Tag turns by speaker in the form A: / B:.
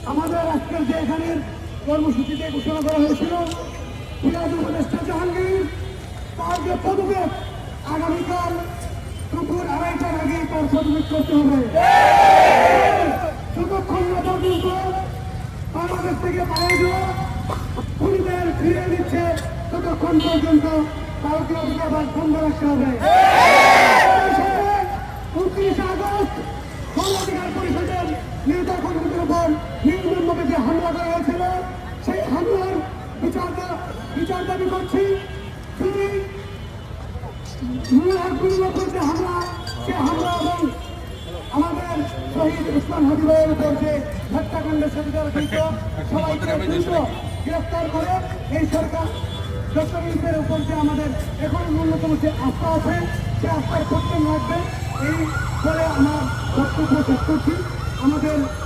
A: আমাদের আজকের যে এখানের কর্মসূচিতে ঘোষণা করা হয়েছিল ফিরাদ উপদেষ্টা জাহাঙ্গীর তার যে পদক্ষেপ আগামীকাল দুপুর 2:30টার আগে তার পদক্ষেপ করতে হবে। যতক্ষণ না পর্যন্ত বাংলাদেশ থেকে পালিয়ে যাওয়া খুনিদের ফিরিয়ে দিচ্ছে ততক্ষণ পর্যন্ত ভারতীয় অধিকার বন্ধ রাখতে হবে। 29 আগস্ট মানবাধিকার পরিষদের নেতা কর্মীদের উপর নির্মমভাবে যে হামলা করা হয়েছিল সেই হামলার বিচার দাবি করছি। যদি যে হামলা সে হামলা এবং আমাদের শহীদ উসমান হাবিবের উপর যে হত্যাকাণ্ডের সাথে জড়িত সবাইকে দ্রুত গ্রেফতার করে এই সরকার ডক্টর ইউনূসের উপর যে আমাদের এখন ন্যূনতম যে আস্থা আছে সে আস্থার পক্ষে রাখবে এই বলে আমার বক্তব্য শেষ করছি। আমাদের